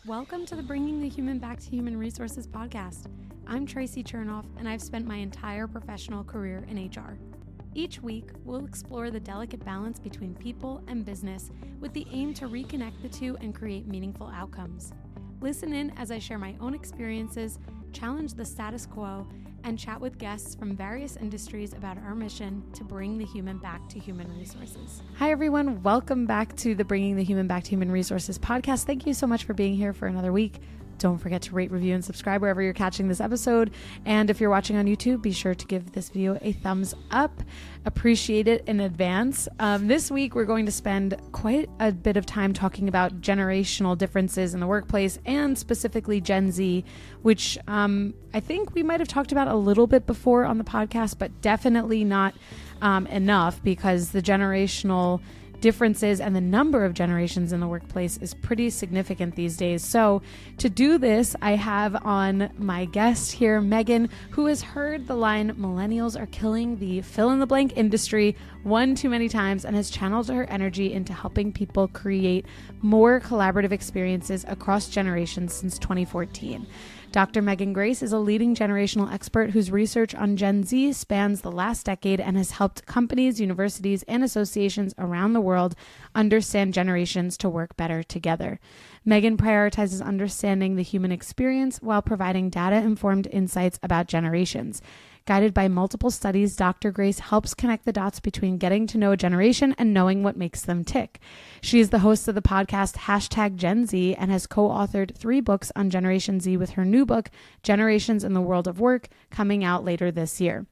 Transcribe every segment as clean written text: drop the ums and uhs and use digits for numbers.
Welcome to the Bringing the Human Back to Human Resources podcast. I'm Traci Chernoff, and I've spent my entire professional career in HR. Each week, we'll explore the delicate balance between people and business with the aim to reconnect the two and create meaningful outcomes. Listen in as I share my own experiences, challenge the status quo, and chat with guests from various industries about our mission to bring the human back to human resources. Hi, everyone. Welcome back to the Bringing the Human Back to Human Resources podcast. Thank you so much for being here for another week. Don't forget to rate, review, and subscribe wherever you're catching this episode. And if you're watching on YouTube, be sure to give this video a thumbs up. Appreciate it in advance. This week, we're going to spend quite a bit of time talking about generational differences in the workplace and specifically Gen Z, which I think we might have talked about a little bit before on the podcast, but definitely not enough, because the generational differences and the number of generations in the workplace is pretty significant these days. So to do this, I have on my guest here, Meghan, who has heard the line, millennials are killing the fill in the blank industry one too many times, and has channeled her energy into helping people create more collaborative experiences across generations since 2014. Dr. Meghan Grace is a leading generational expert whose research on Gen Z spans the last decade and has helped companies, universities, and associations around the world understand generations to work better together. Meghan prioritizes understanding the human experience while providing data-informed insights about generations. Guided by multiple studies, Dr. Grace helps connect the dots between getting to know a generation and knowing what makes them tick. She is the host of the podcast #GenZ and has co-authored 3 books on Generation Z, with her new book, Generations in the World of Work, coming out later this year.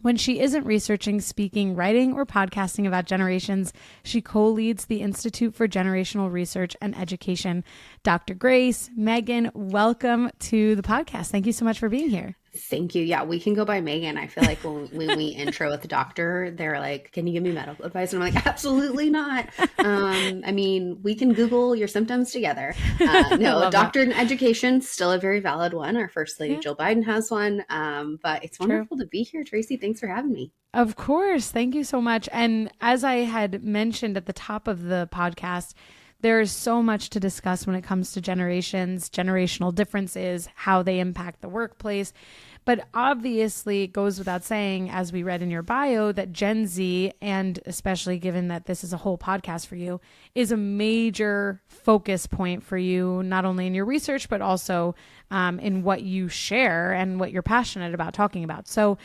When she isn't researching, speaking, writing, or podcasting about generations, she co-leads the Institute for Generational Research and Education. Dr. Grace, Meghan, welcome to the podcast. Thank you so much for being here. Thank you. Yeah, we can go by Meghan. I feel like when we intro with the doctor, they're like, can you give me medical advice? And I'm like, absolutely not. I mean, we can Google your symptoms together. No, doctorate in education, still a very valid one. Our First Lady, Jill Biden, has one. But it's wonderful to be here, Traci. Thanks for having me. Of course. Thank you so much. And as I had mentioned at the top of the podcast, there's so much to discuss when it comes to generations, generational differences, how they impact the workplace. But obviously, it goes without saying, as we read in your bio, that Gen Z, and especially given that this is a whole podcast for you, is a major focus point for you, not only in your research, but also in what you share and what you're passionate about talking about. So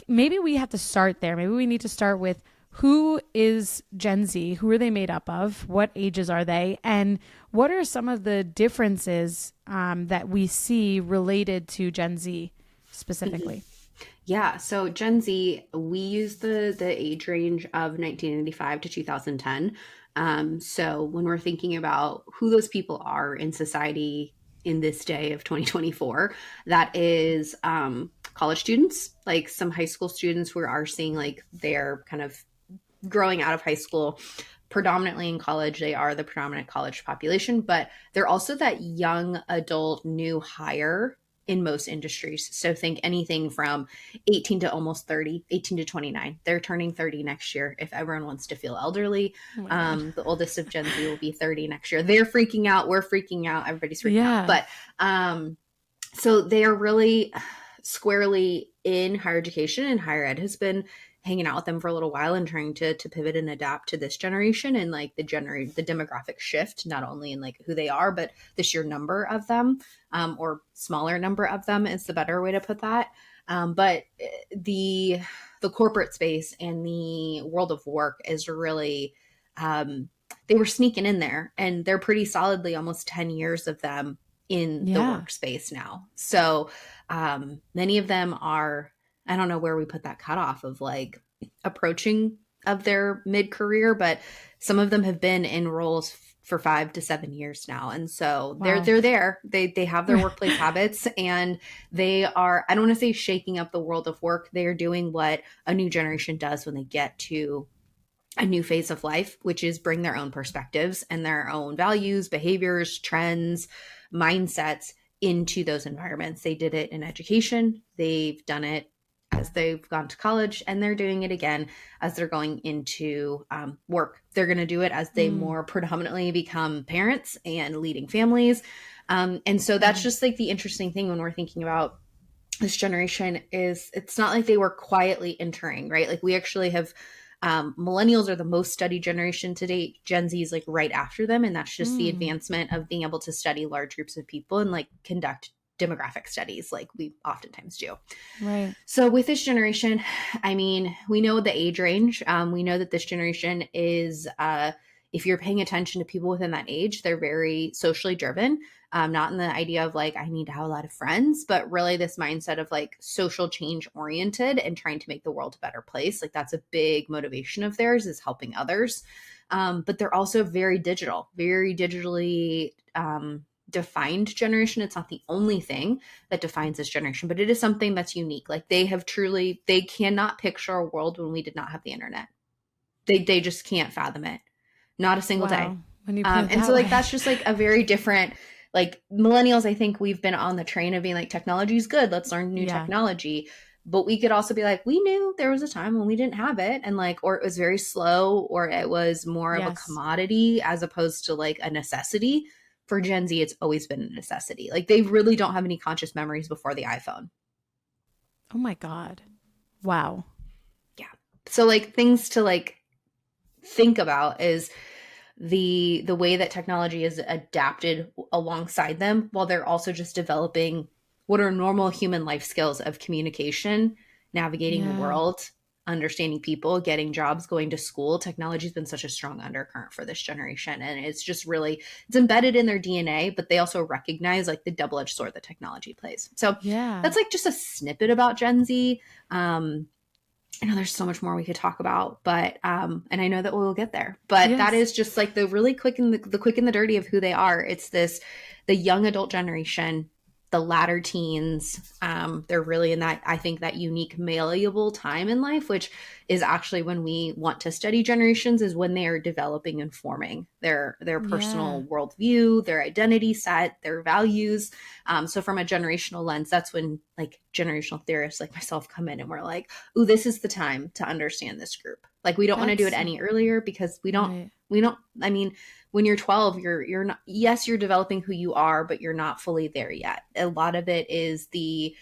maybe we have to start there. Maybe we need to start with, who is Gen Z? Who are they made up of? What ages are they? And what are some of the differences that we see related to Gen Z specifically? Yeah, so Gen Z, we use the age range of 1995 to 2010. So when we're thinking about who those people are in society in this day of 2024, that is college students, like some high school students. We are seeing like they're kind of growing out of high school, predominantly in college. They are the predominant college population, but they're also that young adult new hire in most industries. So think anything from 18 to almost 30, 18 to 29. They're turning 30 next year if everyone wants to feel elderly. The oldest of Gen Z will be 30 next year. They're freaking out. We're freaking out. Everybody's freaking out. But so they are really squarely in higher education, and higher ed has been hanging out with them for a little while and trying to pivot and adapt to this generation and like the demographic shift, not only in like who they are, but the sheer number of them, or smaller number of them is the better way to put that. But the corporate space and the world of work is really, they were sneaking in there, and they're pretty solidly almost 10 years of them in the workspace now. So many of them are, I don't know where we put that cutoff of like approaching of their mid-career, but some of them have been in roles for 5 to 7 years now. And so they're there. They have their workplace habits, and they are, I don't want to say shaking up the world of work. They are doing what a new generation does when they get to a new phase of life, which is bring their own perspectives and their own values, behaviors, trends, mindsets into those environments. They did it in education. They've done it as they've gone to college, and they're doing it again as they're going into work. They're going to do it as they more predominantly become parents and leading families. And so that's just like the interesting thing when we're thinking about this generation is it's not like they were quietly entering, right? Like we actually have millennials are the most studied generation to date. Gen Z is like right after them. And that's just the advancement of being able to study large groups of people and like conduct demographic studies like we oftentimes do. Right. So with this generation, I mean, we know the age range. We know that this generation is, if you're paying attention to people within that age, they're very socially driven. Not in the idea of like, I need to have a lot of friends, but really this mindset of like social change oriented and trying to make the world a better place. Like that's a big motivation of theirs, is helping others. But they're also very digital, very digitally defined generation. It's not the only thing that defines this generation, but it is something that's unique. Like they cannot picture a world when we did not have the internet. They just can't fathom it. Not a single day. When you put it and that so like way. that's just like a very different, like millennials, I think we've been on the train of being like, technology is good, let's learn new technology. But we could also be like, we knew there was a time when we didn't have it, and like, or it was very slow, or it was more of a commodity as opposed to like a necessity. For Gen Z, it's always been a necessity. Like they really don't have any conscious memories before the iPhone. Oh my God. Wow. Yeah. So like things to like think about is the way that technology is adapted alongside them, while they're also just developing what are normal human life skills of communication, navigating the world, understanding people, getting jobs, going to school. Technology has been such a strong undercurrent for this generation. And it's just really, it's embedded in their DNA, but they also recognize like the double-edged sword that technology plays. So that's like just a snippet about Gen Z. I know there's so much more we could talk about, but and I know that we'll get there. But that is just like the really quick and the quick and the dirty of who they are. It's the young adult generation, the latter teens. They're really in that, I think, that unique malleable time in life, which is actually when we want to study generations, is when they are developing and forming their personal worldview, their identity set, their values. So from a generational lens, that's when like generational theorists like myself come in and we're like, ooh, this is the time to understand this group. Like we don't want to do it any earlier because we don't, I mean, when you're 12, you're not, yes, you're developing who you are, but you're not fully there yet. A lot of it is the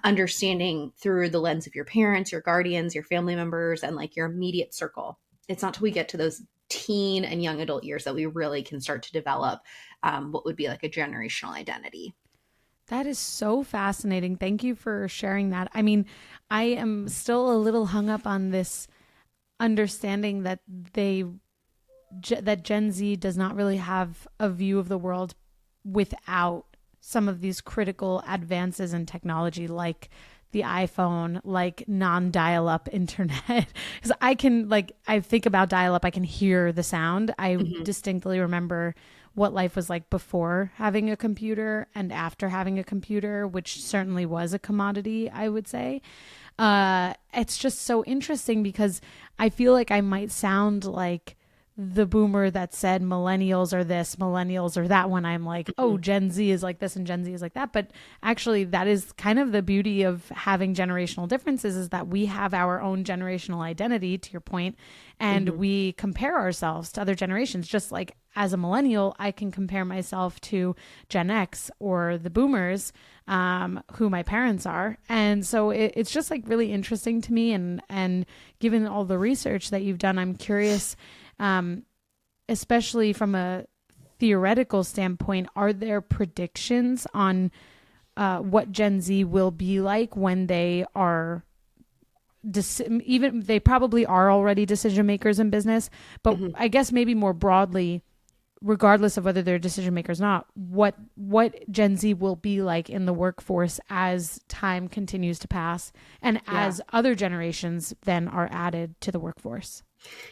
understanding through the lens of your parents, your guardians, your family members, and like your immediate circle. It's not till we get to those teen and young adult years that we really can start to develop what would be like a generational identity. That is so fascinating. Thank you for sharing that. I mean, I am still a little hung up on this understanding that that Gen Z does not really have a view of the world without some of these critical advances in technology, like the iPhone, like non-dial-up internet. Because I think about dial-up, I can hear the sound. I distinctly remember what life was like before having a computer and after having a computer, which certainly was a commodity, I would say. It's just so interesting because I feel like I might sound like the boomer that said millennials are this, millennials are that, when I'm like, oh, Gen Z is like this and Gen Z is like that. But actually, that is kind of the beauty of having generational differences, is that we have our own generational identity, to your point, and we compare ourselves to other generations. Just like as a millennial, I can compare myself to Gen X or the boomers, who my parents are. And so it's just like really interesting to me. And given all the research that you've done, I'm curious, especially from a theoretical standpoint, are there predictions on what Gen Z will be like when they are even they probably are already decision makers in business, but I guess maybe more broadly, regardless of whether they're decision makers or not, what Gen Z will be like in the workforce as time continues to pass and as other generations then are added to the workforce?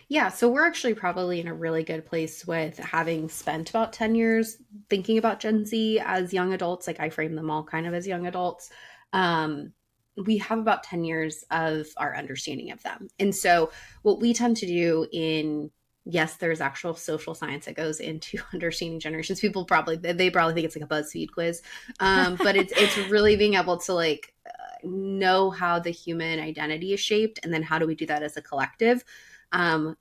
Yeah, so we're actually probably in a really good place with having spent about 10 years thinking about Gen Z as young adults. Like I frame them all kind of as young adults. We have about 10 years of our understanding of them. And so what we tend to do yes, there's actual social science that goes into understanding generations. They probably think it's like a BuzzFeed quiz. But it's really being able to like know how the human identity is shaped, and then how do we do that as a collective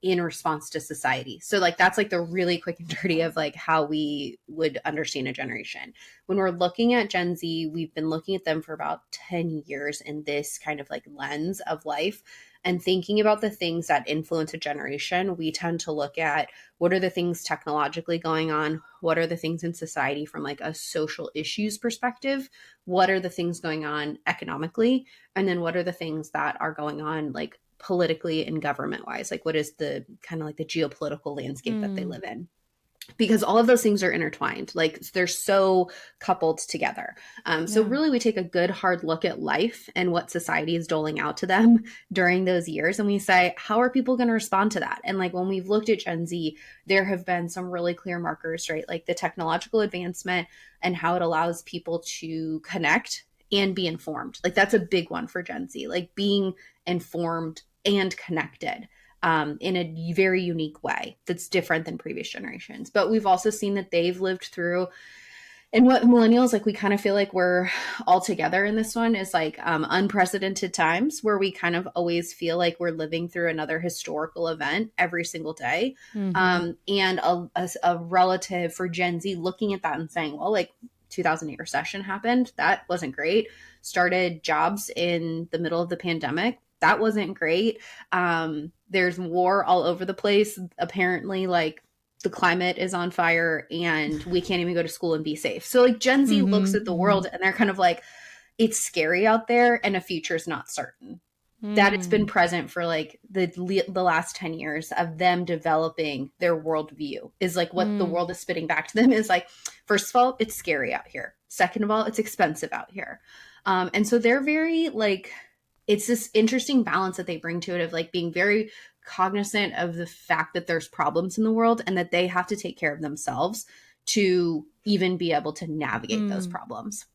in response to society. So like that's like the really quick and dirty of like how we would understand a generation. When we're looking at Gen Z, we've been looking at them for about 10 years in this kind of like lens of life and thinking about the things that influence a generation. We tend to look at what are the things technologically going on, what are the things in society from like a social issues perspective, what are the things going on economically, and then what are the things that are going on like politically and government wise, like what is the kind of like the geopolitical landscape that they live in, because all of those things are intertwined, like they're so coupled together. So really we take a good hard look at life and what society is doling out to them during those years, and we say, how are people going to respond to that? And like when we've looked at Gen Z, there have been some really clear markers, right? Like the technological advancement and how it allows people to connect and be informed. Like that's a big one for Gen Z, like being informed and connected in a very unique way that's different than previous generations. But we've also seen that they've lived through, and what millennials, like we kind of feel like we're all together in this one, is like unprecedented times where we kind of always feel like we're living through another historical event every single day. And a relative for Gen Z looking at that and saying, well, like 2008 recession happened. That wasn't great. Started jobs in the middle of the pandemic. That wasn't great. There's war all over the place. Apparently, like the climate is on fire and we can't even go to school and be safe. So like Gen Z looks at the world and they're kind of like, it's scary out there and a future's not certain. That it's been present for like the last 10 years of them developing their worldview is like what the world is spitting back to them is like, first of all, it's scary out here. Second of all, it's expensive out here. And so they're very like, it's this interesting balance that they bring to it of like being very cognizant of the fact that there's problems in the world and that they have to take care of themselves to even be able to navigate those problems.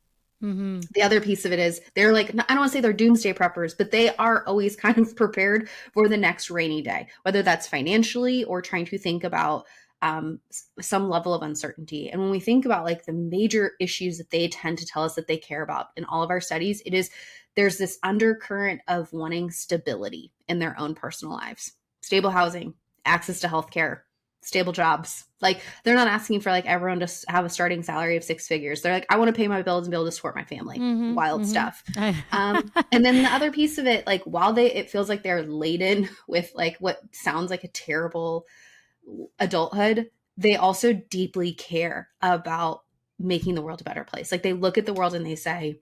The other piece of it is they're like, I don't want to say they're doomsday preppers, but they are always kind of prepared for the next rainy day, whether that's financially or trying to think about some level of uncertainty. And when we think about like the major issues that they tend to tell us that they care about in all of our studies, it is there's this undercurrent of wanting stability in their own personal lives, stable housing, access to healthcare, stable jobs. Like they're not asking for like everyone to have a starting salary of 6 figures. They're like, I want to pay my bills and be able to support my family. Wild stuff. And then the other piece of it, like while it feels like they're laden with like what sounds like a terrible adulthood, they also deeply care about making the world a better place. Like they look at the world and they say,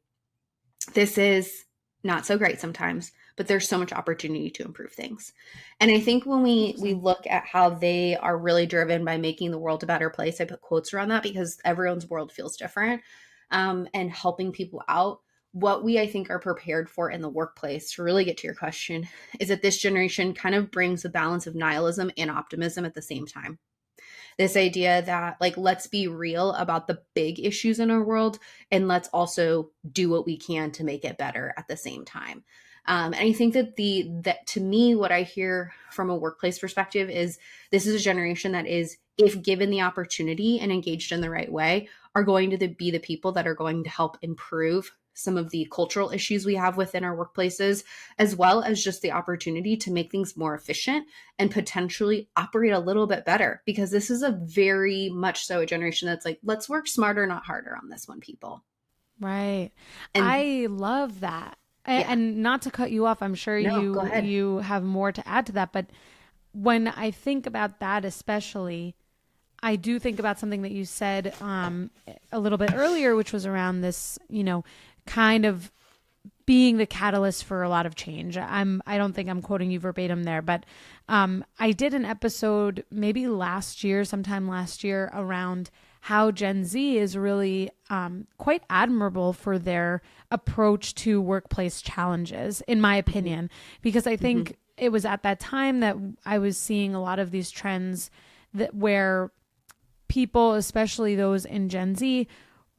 this is not so great sometimes, but there's so much opportunity to improve things. And I think when we look at how they are really driven by making the world a better place, I put quotes around that because everyone's world feels different, and helping people out. What we, I think, are prepared for in the workplace, to really get to your question, is that this generation kind of brings a balance of nihilism and optimism at the same time. This idea that like, let's be real about the big issues in our world and let's also do what we can to make it better at the same time. And I think that that to me, what I hear from a workplace perspective is this is a generation that is, if given the opportunity and engaged in the right way, are going to be the people that are going to help improve some of the cultural issues we have within our workplaces, as well as just the opportunity to make things more efficient and potentially operate a little bit better. Because this is a very much so a generation that's like, let's work smarter, not harder on this one, people. Right. And I love that. And not to cut you off, I'm sure you have more to add to that. But when I think about that, especially, I do think about something that you said a little bit earlier, which was around this, kind of being the catalyst for a lot of change. I don't think I'm quoting you verbatim there, but I did an episode maybe sometime last year, around how Gen Z is really quite admirable for their approach to workplace challenges, in my opinion, because I think it was at that time that I was seeing a lot of these trends where people, especially those in Gen Z,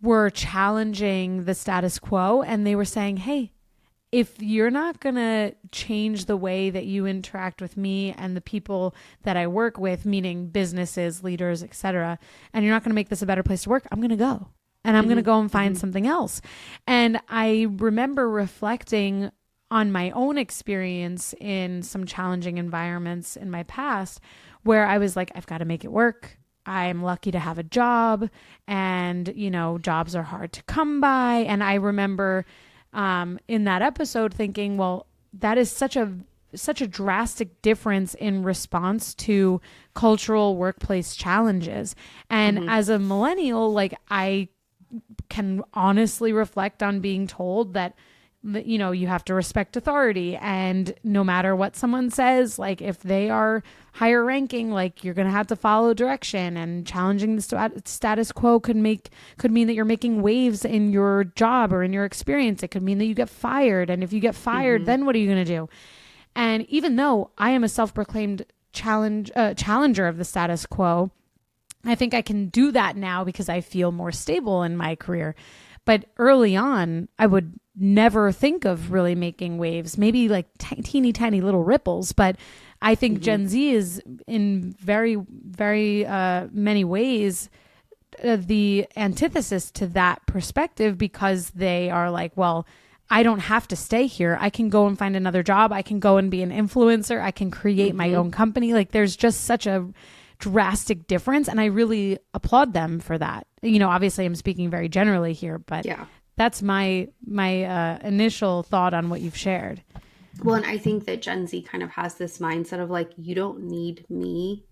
were challenging the status quo, and they were saying, hey, if you're not going to change the way that you interact with me and the people that I work with, meaning businesses, leaders, etc., and you're not going to make this a better place to work, I'm going to go. and I'm going to go and find something else. And I remember reflecting on my own experience in some challenging environments in my past where I was like, I've got to make it work. I'm lucky to have a job, and, you know, jobs are hard to come by. And I remember in that episode thinking, well, that is such a drastic difference in response to cultural workplace challenges. And as a millennial, like, I can honestly reflect on being told that, you know, you have to respect authority, and no matter what someone says, like, if they are higher ranking, like, you're going to have to follow direction, and challenging the status quo could mean that you're making waves in your job or in your experience. It could mean that you get fired. And if you get fired, then what are you going to do? And even though I am a self-proclaimed challenger of the status quo, I think I can do that now because I feel more stable in my career. But early on, I would never think of really making waves, maybe like teeny tiny little ripples. But I think Gen Z is in very, very many ways the antithesis to that perspective, because they are like, well, I don't have to stay here. I can go and find another job. I can go and be an influencer. I can create my own company. Like, there's just such a drastic difference. And I really applaud them for that. You know, obviously I'm speaking very generally here, but that's my initial thought on what you've shared. Well, and I think that Gen Z kind of has this mindset of like, you don't need me,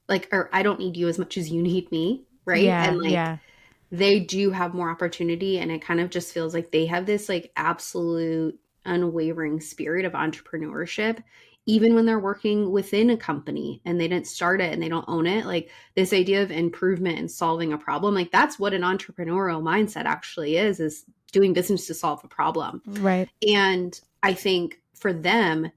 like, or I don't need you as much as you need me. Right. And like, they do have more opportunity, and it kind of just feels like they have this like absolute unwavering spirit of entrepreneurship, even when they're working within a company and they didn't start it and they don't own it. Like, this idea of improvement and solving a problem, like, that's what an entrepreneurial mindset actually is doing business to solve a problem. Right. And I think for them,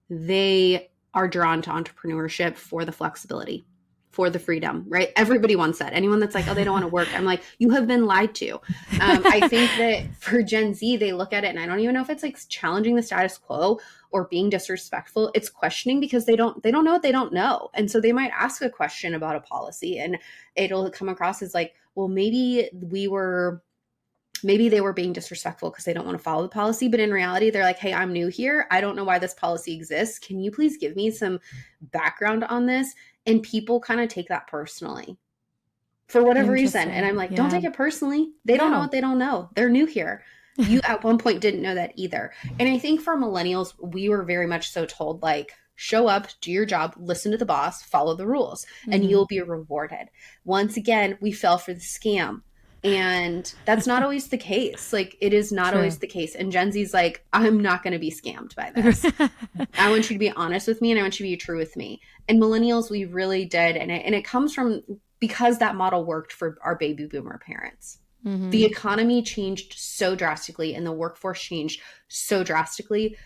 they are drawn to entrepreneurship for the flexibility, for the freedom, right? Everybody wants that. Anyone that's like, oh, they don't want to work, I'm like, you have been lied to. I think that for Gen Z, they look at it, and I don't even know if it's like challenging the status quo or being disrespectful. It's questioning because they don't know what they don't know. And so they might ask a question about a policy, and it'll come across as like, well, maybe they were being disrespectful because they don't want to follow the policy. But in reality, they're like, hey, I'm new here. I don't know why this policy exists. Can you please give me some background on this? And people kind of take that personally for whatever reason. And I'm like, don't take it personally. They don't know what they don't know. They're new here. You at one point didn't know that either. And I think for millennials, we were very much so told, like, show up, do your job, listen to the boss, follow the rules, and you'll be rewarded. Once again, we fell for the scam. And that's not always the case. Like, it is not always the case. And Gen Z's like, I'm not going to be scammed by this. I want you to be honest with me, and I want you to be true with me. And millennials, we really did. And it comes from, because that model worked for our baby boomer parents. The economy changed so drastically, and the workforce changed so drastically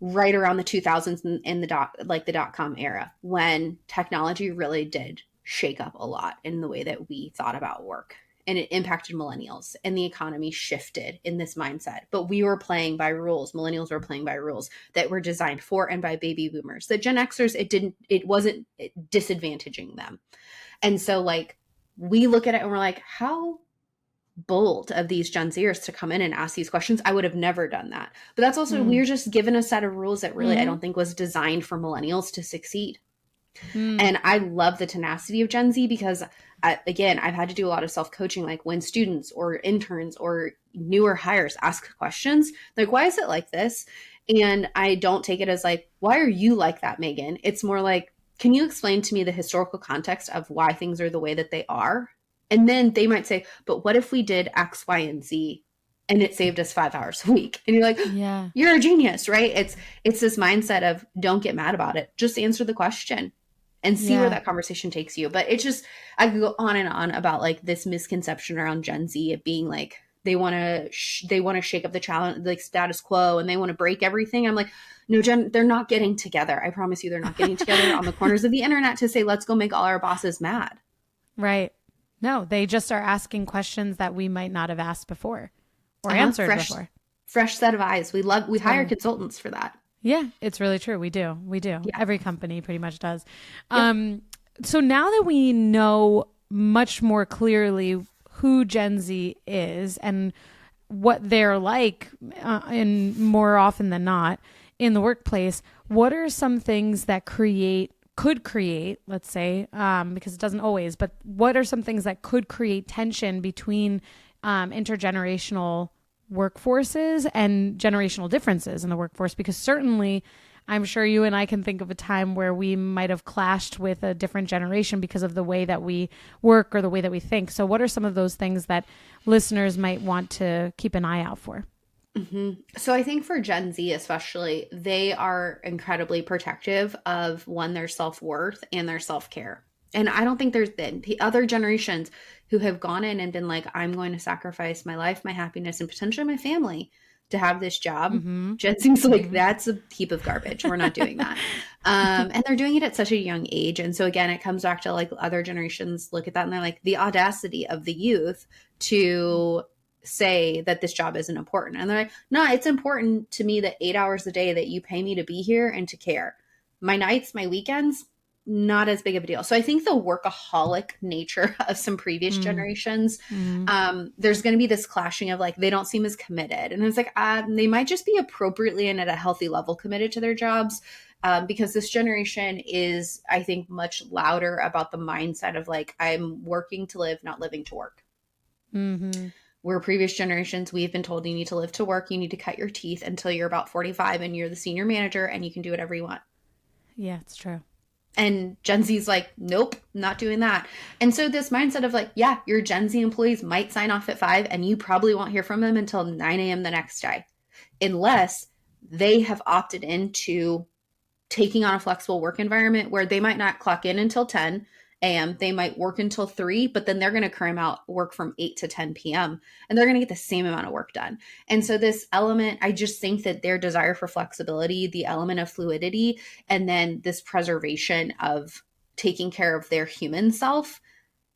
right around the 2000s and the dot-com era, when technology really did shake up a lot in the way that we thought about work. And it impacted millennials, and the economy shifted in this mindset. But we were playing by rules. Millennials were playing by rules that were designed for and by baby boomers. The Gen Xers, it wasn't disadvantaging them. And so, like, we look at it and we're like, how bold of these Gen Zers to come in and ask these questions. I would have never done that. But that's also, we're just given a set of rules that really I don't think was designed for millennials to succeed. And I love the tenacity of Gen Z, because again, I've had to do a lot of self-coaching, like when students or interns or newer hires ask questions, like, why is it like this? And I don't take it as like, why are you like that, Megan? It's more like, can you explain to me the historical context of why things are the way that they are? And then they might say, but what if we did X, Y, and Z, and it saved us 5 hours a week? And you're like, you're a genius, right? It's this mindset of, don't get mad about it. Just answer the question and see where that conversation takes you. But it's just, I could go on and on about like this misconception around Gen Z of being like, they want to shake up the challenge, like status quo, and they want to break everything. I'm like, no, Jen, they're not getting together. I promise you, they're not getting together on the corners of the internet to say, let's go make all our bosses mad. Right. No, they just are asking questions that we might not have asked before or answered before. Fresh set of eyes. We hire consultants for that. Yeah, it's really true. We do. Yeah. Every company pretty much does. So now that we know much more clearly who Gen Z is and what they're like, and more often than not in the workplace, what are some things that could create, let's say, because it doesn't always, but what are some things that could create tension between intergenerational workforces and generational differences in the workforce? Because certainly I'm sure you and I can think of a time where we might have clashed with a different generation because of the way that we work or the way that we think. So what are some of those things that listeners might want to keep an eye out for? Mm-hmm. So I think for Gen Z especially, they are incredibly protective of their self-worth and their self-care. And I don't think there's been the other generations who have gone in and been like, I'm going to sacrifice my life, my happiness, and potentially my family to have this job. Mm-hmm. Gen Z's like, that's a heap of garbage. We're not doing that. And they're doing it at such a young age. And so again, it comes back to like other generations look at that and they're like, the audacity of the youth to say that this job isn't important. And they're like, no, it's important to me that 8 hours a day that you pay me to be here and to care. My nights, my weekends, not as big of a deal. So I think the workaholic nature of some previous generations, there's going to be this clashing of like, they don't seem as committed. And it's like, they might just be appropriately and at a healthy level committed to their jobs. Because this generation is, I think, much louder about the mindset of like, I'm working to live, not living to work. Mm-hmm. Where previous generations, we've been told you need to live to work, you need to cut your teeth until you're about 45 and you're the senior manager and you can do whatever you want. Yeah, it's true. And Gen Z's like, nope, not doing that. And so this mindset of like, yeah, your Gen Z employees might sign off at 5 and you probably won't hear from them until 9 a.m. the next day, unless they have opted into taking on a flexible work environment where they might not clock in until 10 a.m. They might work until 3, but then they're going to cram out work from 8 to 10 p.m. and they're going to get the same amount of work done. And so this element, I just think that their desire for flexibility, the element of fluidity, and then this preservation of taking care of their human self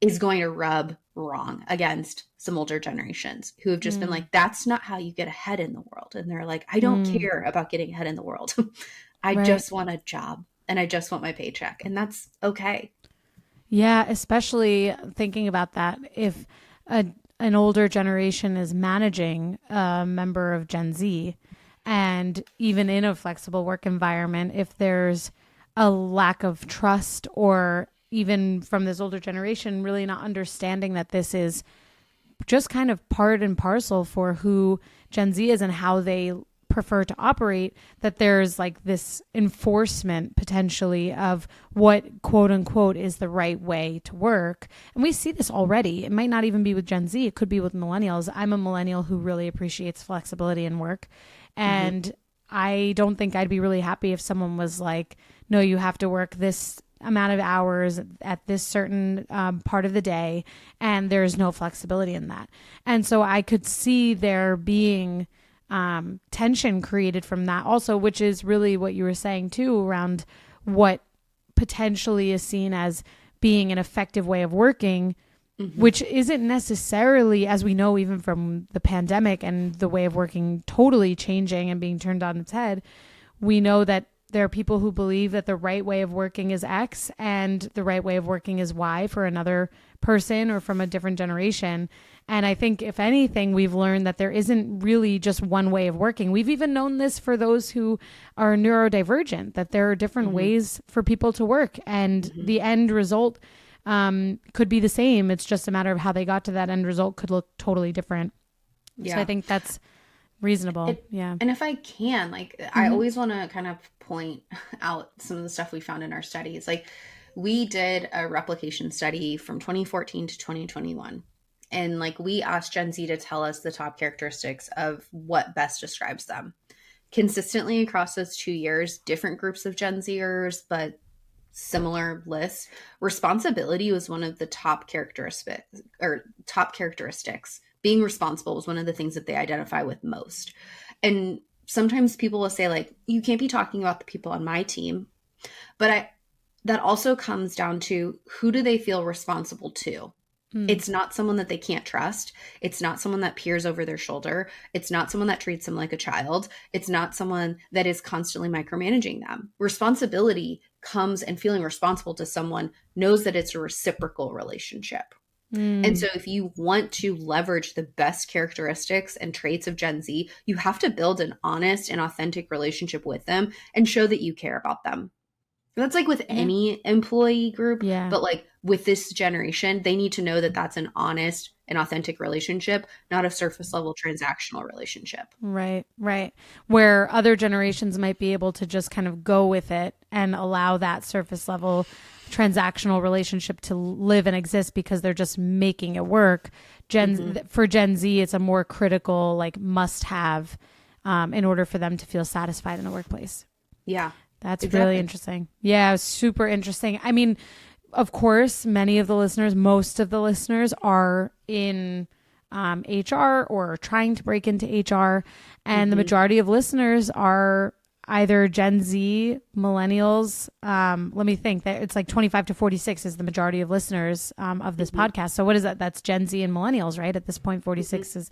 is going to rub wrong against some older generations who have just been like, that's not how you get ahead in the world. And they're like, I don't care about getting ahead in the world. I just want a job and I just want my paycheck. And that's okay. Yeah, especially thinking about that. If an older generation is managing a member of Gen Z, and even in a flexible work environment, if there's a lack of trust or even from this older generation really not understanding that this is just kind of part and parcel for who Gen Z is and how they prefer to operate, that there's like this enforcement potentially of what quote unquote is the right way to work. And we see this already. It might not even be with Gen Z. It could be with millennials. I'm a millennial who really appreciates flexibility in work. And I don't think I'd be really happy if someone was like, no, you have to work this amount of hours at this certain part of the day, and there's no flexibility in that. And so I could see there being tension created from that also, which is really what you were saying too, around what potentially is seen as being an effective way of working, which isn't necessarily, as we know, even from the pandemic and the way of working totally changing and being turned on its head. We know that there are people who believe that the right way of working is X and the right way of working is Y for another person or from a different generation. And I think, if anything, we've learned that there isn't really just one way of working. We've even known this for those who are neurodivergent, that there are different ways for people to work, and the end result could be the same. It's just a matter of how they got to that end result could look totally different. Yeah. So I think that's reasonable. Yeah. And if I can, like, I always want to kind of point out some of the stuff we found in our studies. Like, we did a replication study from 2014 to 2021. And like, we asked Gen Z to tell us the top characteristics of what best describes them. Consistently across those 2 years, different groups of Gen Zers, but similar lists. Responsibility was one of the top characteristics. Being responsible was one of the things that they identify with most. And sometimes people will say, like, you can't be talking about the people on my team. But that also comes down to, who do they feel responsible to? It's not someone that they can't trust. It's not someone that peers over their shoulder. It's not someone that treats them like a child. It's not someone that is constantly micromanaging them. Responsibility comes, and feeling responsible to someone knows that it's a reciprocal relationship. And so if you want to leverage the best characteristics and traits of Gen Z, you have to build an honest and authentic relationship with them and show that you care about them. That's like with any employee group, but like with this generation, they need to know that that's an honest and authentic relationship, not a surface level transactional relationship. Right, right. Where other generations might be able to just kind of go with it and allow that surface level transactional relationship to live and exist because they're just making it work. For Gen Z, it's a more critical, like, must have in order for them to feel satisfied in the workplace. Yeah. That's really interesting. Yeah, super interesting. I mean, of course, most of the listeners are in HR or trying to break into HR. And the majority of listeners are either Gen Z, millennials. Let me think. That it's like 25 to 46 is the majority of listeners of this podcast. So what is that? That's Gen Z and millennials, right? At this point, 46 is,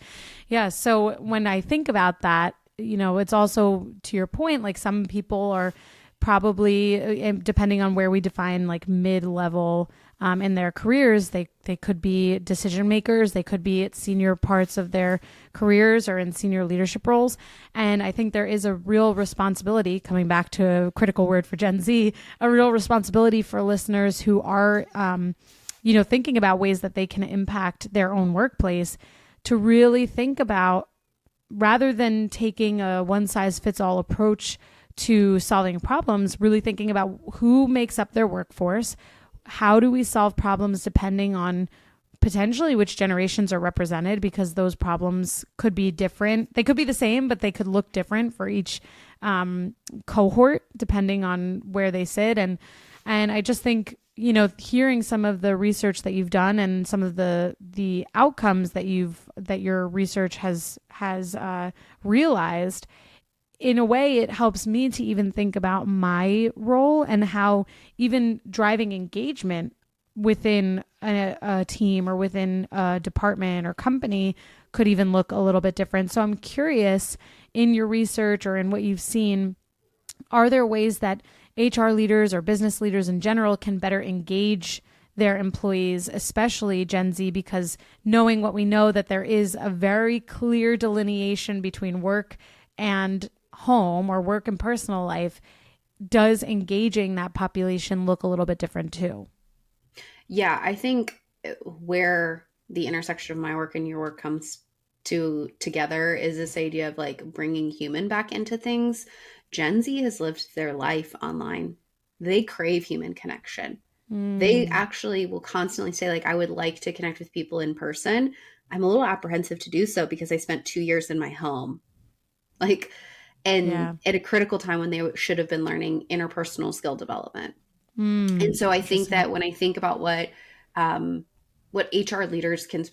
yeah. So when I think about that, it's also, to your point, like some people are probably, depending on where we define like mid-level in their careers, they could be decision makers, they could be at senior parts of their careers or in senior leadership roles. And I think there is a real responsibility, coming back to a critical word for Gen Z, a real responsibility for listeners who are thinking about ways that they can impact their own workplace, to really think about, rather than taking a one-size-fits-all approach to solving problems, really thinking about who makes up their workforce, how do we solve problems depending on potentially which generations are represented, because those problems could be different. They could be the same, but they could look different for each cohort depending on where they sit. And I just think, hearing some of the research that you've done and some of the outcomes that your research has realized, in a way, it helps me to even think about my role and how even driving engagement within a team or within a department or company could even look a little bit different. So I'm curious, in your research or in what you've seen, are there ways that HR leaders or business leaders in general can better engage their employees, especially Gen Z, because knowing what we know, that there is a very clear delineation between work and home or work and personal life, does engaging that population look a little bit different too? Yeah, I think where the intersection of my work and your work comes together is this idea of like bringing human back into things. Gen Z has lived their life online. They crave human connection. They actually will constantly say, like, I would like to connect with people in person. I'm a little apprehensive to do so because I spent 2 years in my home. At a critical time when they should have been learning interpersonal skill development. And so I think that when I think about what HR leaders can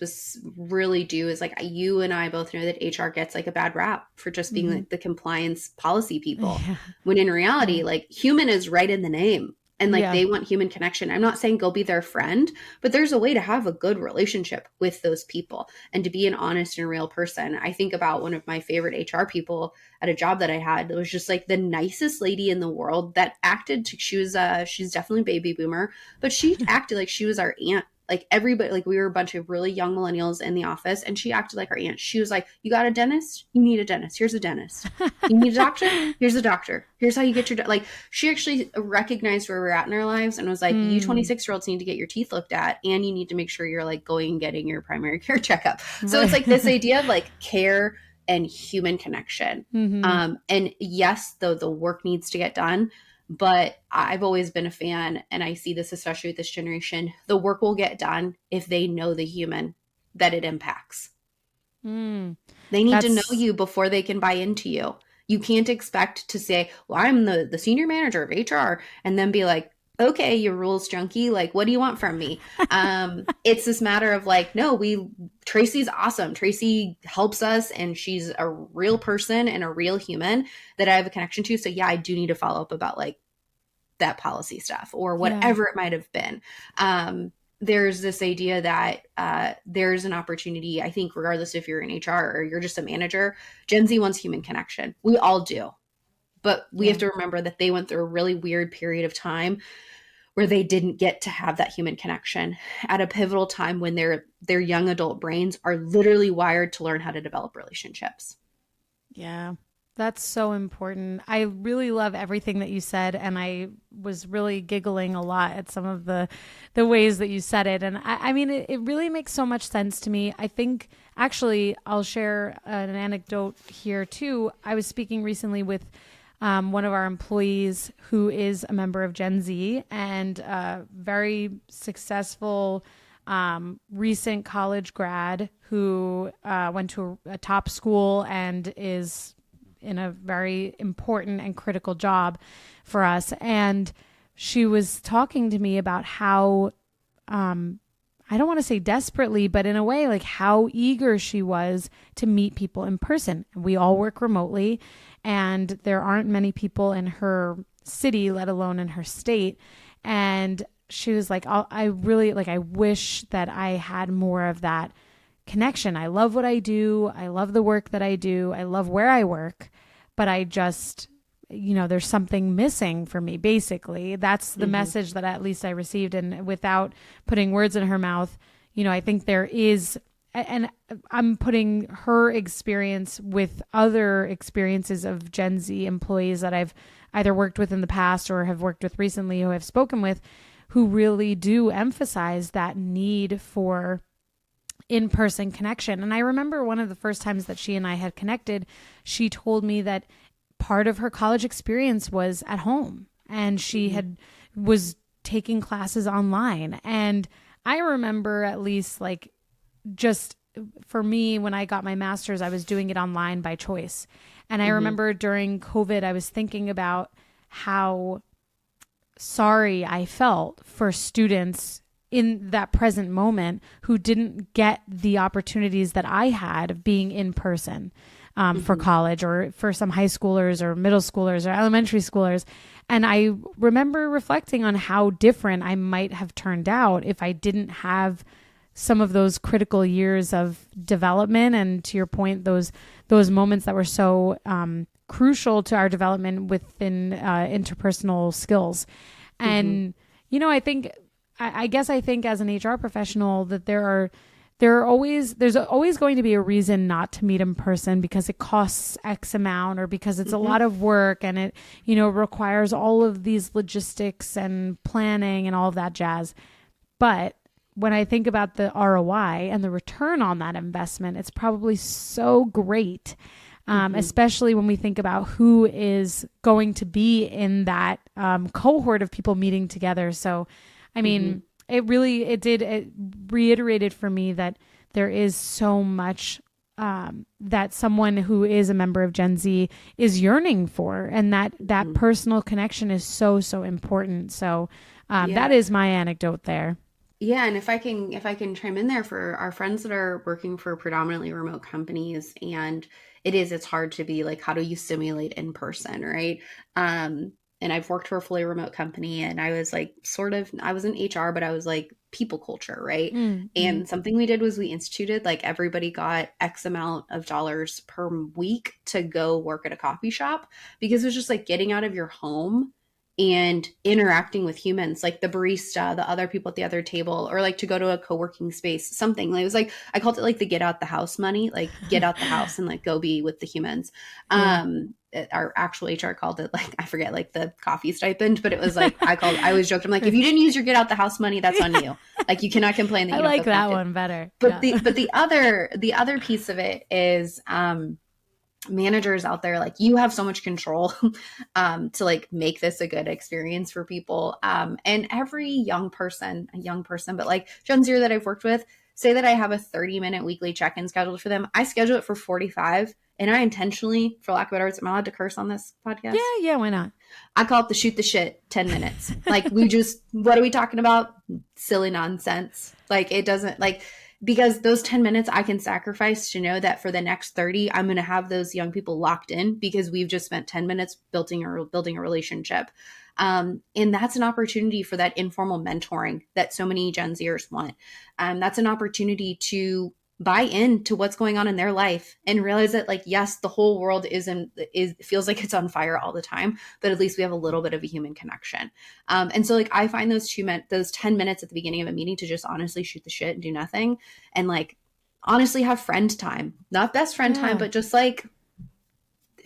really do is, like, you and I both know that HR gets like a bad rap for just being like the compliance policy people, when in reality, like, human is right in the name. And like they want human connection. I'm not saying go be their friend, but there's a way to have a good relationship with those people and to be an honest and real person. I think about one of my favorite HR people at a job that I had that was just like the nicest lady in the world, that acted, she's definitely baby boomer, but she acted like she was our aunt. Like everybody, like we were a bunch of really young millennials in the office, and she acted like our aunt. She was like, you got a dentist? You need a dentist. Here's a dentist. You need a doctor? Here's a doctor. Here's how you get your, like, she actually recognized where we're at in our lives and was like, you 26-year-olds need to get your teeth looked at, and you need to make sure you're like going and getting your primary care checkup. So it's like this idea of like care and human connection. And yes, though the work needs to get done, but I've always been a fan, and I see this especially with this generation, the work will get done if they know the human that it impacts. They need to know you before they can buy into you. You can't expect to say, well, I'm the senior manager of HR, and then be like, okay, you rules junkie, like, what do you want from me? It's this matter of like, no, Traci's awesome. Traci helps us, and she's a real person and a real human that I have a connection to. So yeah, I do need to follow up about like that policy stuff or whatever it might have been. There's this idea that there's an opportunity, I think, regardless if you're in HR or you're just a manager, Gen Z wants human connection. We all do. But we have to remember that they went through a really weird period of time where they didn't get to have that human connection at a pivotal time when their young adult brains are literally wired to learn how to develop relationships. Yeah, that's so important. I really love everything that you said, and I was really giggling a lot at some of the ways that you said it. And I mean, it really makes so much sense to me. I think actually, I'll share an anecdote here too. I was speaking recently with one of our employees who is a member of Gen Z and very successful recent college grad who went to a top school and is in a very important and critical job for us. And she was talking to me about how, I don't want to say desperately, but in a way, like how eager she was to meet people in person. We all work remotely, and there aren't many people in her city, let alone in her state. And she was like, I really like, I wish that I had more of that connection. I love what I do. I love the work that I do. I love where I work, but I just, there's something missing for me. Basically, that's the message that at least I received. And without putting words in her mouth, I think there is, and I'm putting her experience with other experiences of Gen Z employees that I've either worked with in the past or have worked with recently, who I've spoken with, who really do emphasize that need for in-person connection. And I remember one of the first times that she and I had connected, she told me that part of her college experience was at home, and she was taking classes online. And I remember, at least, like, just for me, when I got my master's, I was doing it online by choice. And I remember during COVID, I was thinking about how sorry I felt for students in that present moment who didn't get the opportunities that I had of being in person for college, or for some high schoolers or middle schoolers or elementary schoolers. And I remember reflecting on how different I might have turned out if I didn't have some of those critical years of development. And to your point, those moments that were so crucial to our development within interpersonal skills. And, I think, I guess I think as an HR professional that there's always going to be a reason not to meet in person, because it costs X amount, or because it's a lot of work, and it, requires all of these logistics and planning and all of that jazz. But when I think about the ROI and the return on that investment, it's probably so great. Especially when we think about who is going to be in that cohort of people meeting together. So, I mean, it reiterated for me that there is so much that someone who is a member of Gen Z is yearning for, and that personal connection is so, so important. So that is my anecdote there. Yeah, and if I can chime in there for our friends that are working for predominantly remote companies, and it's hard to be like, how do you simulate in person, right? And I've worked for a fully remote company, and I was like, I was in HR, but I was like people culture, right? And something we did was we instituted, like, everybody got X amount of dollars per week to go work at a coffee shop, because it was just like getting out of your home and interacting with humans, like the barista, the other people at the other table, or like to go to a co-working space, something. Like, it was like, I called it like the get out the house money, like get out the house and like go be with the humans. Our actual HR called it, like, I forget, like the coffee stipend, but it was like, I always joked, I'm like, if you didn't use your get out the house money, that's on you. Like, you cannot complain that you I like that one better. But the other piece of it is, managers out there, like, you have so much control to like make this a good experience for people. And every young person, but like Gen Z that I've worked with, say that I have a 30-minute weekly check-in scheduled for them. I schedule it for 45, and I intentionally, for lack of better words, am I allowed to curse on this podcast? Yeah, why not? I call it the shoot the shit 10 minutes. Like, what are we talking about? Silly nonsense. Like, it doesn't, like, because those 10 minutes I can sacrifice to know that for the next 30, I'm going to have those young people locked in, because we've just spent 10 minutes building a relationship. And that's an opportunity for that informal mentoring that so many Gen Zers want. That's an opportunity to buy into what's going on in their life and realize that like, yes, the whole world feels like it's on fire all the time, but at least we have a little bit of a human connection. And so like, I find those 10 minutes at the beginning of a meeting to just honestly shoot the shit and do nothing. And like, honestly have friend time, not best friend time, but just like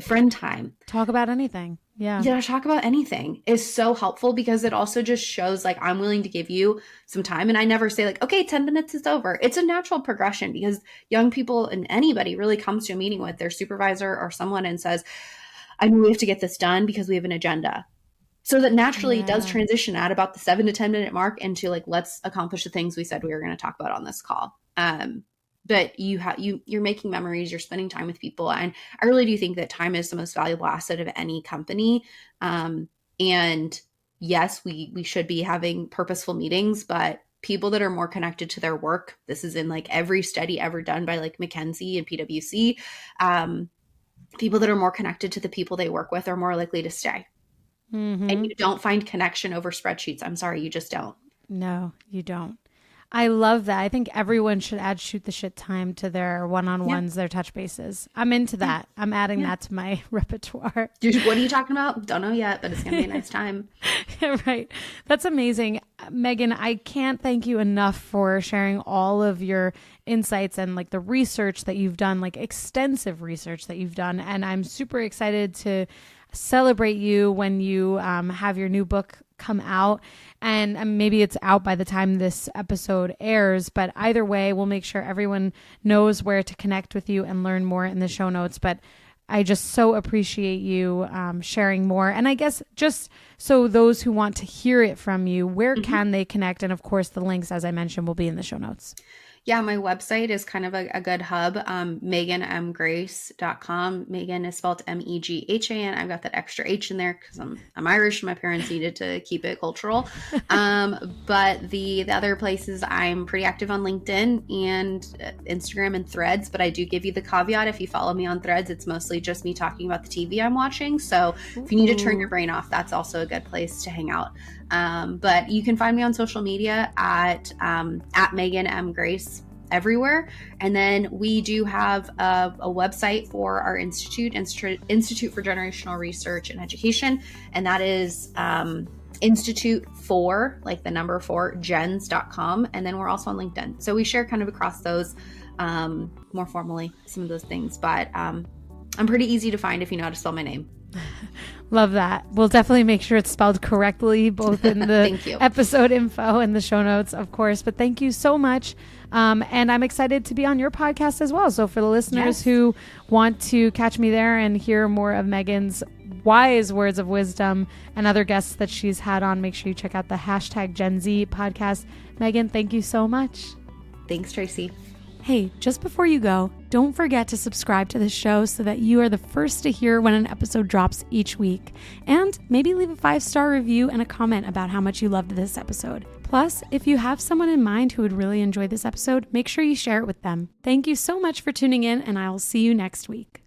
friend time. Talk about anything. Yeah. Talk about anything is so helpful because it also just shows like I'm willing to give you some time. And I never say like, okay, 10 minutes is over. It's a natural progression because young people and anybody really comes to a meeting with their supervisor or someone and says, I know we have to get this done because we have an agenda. So that naturally does transition at about the 7 to 10 minute mark into like, let's accomplish the things we said we were going to talk about on this call. But you're making memories, you're spending time with people. And I really do think that time is the most valuable asset of any company. And yes, we should be having purposeful meetings, but people that are more connected to their work, this is in like every study ever done by like McKinsey and PwC, people that are more connected to the people they work with are more likely to stay. Mm-hmm. And you don't find connection over spreadsheets. I'm sorry, you just don't. No, you don't. I love that. I think everyone should add shoot the shit time to their one-on-ones, their touch bases. I'm into that. I'm adding that to my repertoire. What are you talking about? Don't know yet, but it's going to be a nice time. Right. That's amazing. Meghan, I can't thank you enough for sharing all of your insights and like the research that you've done, like extensive research that you've done. And I'm super excited to celebrate you when you have your new book come out, and maybe it's out by the time this episode airs, but either way, we'll make sure everyone knows where to connect with you and learn more in the show notes. But I just so appreciate you sharing more. And I guess just so those who want to hear it from you, where can they connect? And of course, the links, as I mentioned, will be in the show notes. Yeah, my website is kind of a good hub, meghanmgrace.com. Meghan is spelled Meghan. I've got that extra H in there because I'm Irish. My parents needed to keep it cultural. But the other places, I'm pretty active on LinkedIn and Instagram and Threads. But I do give you the caveat, if you follow me on Threads, it's mostly just me talking about the TV I'm watching. So if you need to turn your brain off, that's also a good place to hang out. But you can find me on social media at Meghan M. Grace everywhere. And then we do have a website for our Institute for Generational Research and Education. And that is Institute for, like the number 4, gens.com. And then we're also on LinkedIn. So we share kind of across those more formally, some of those things. But I'm pretty easy to find if you know how to spell my name. Love that. We'll definitely make sure it's spelled correctly, both in the episode info and the show notes, of course. But thank you so much. And I'm excited to be on your podcast as well. So for the listeners who want to catch me there and hear more of Meghan's wise words of wisdom and other guests that she's had on, make sure you check out the #GenZ podcast. Meghan, thank you so much. Thanks, Traci. Hey, just before you go, don't forget to subscribe to the show so that you are the first to hear when an episode drops each week. And maybe leave a 5-star review and a comment about how much you loved this episode. Plus, if you have someone in mind who would really enjoy this episode, make sure you share it with them. Thank you so much for tuning in, and I will see you next week.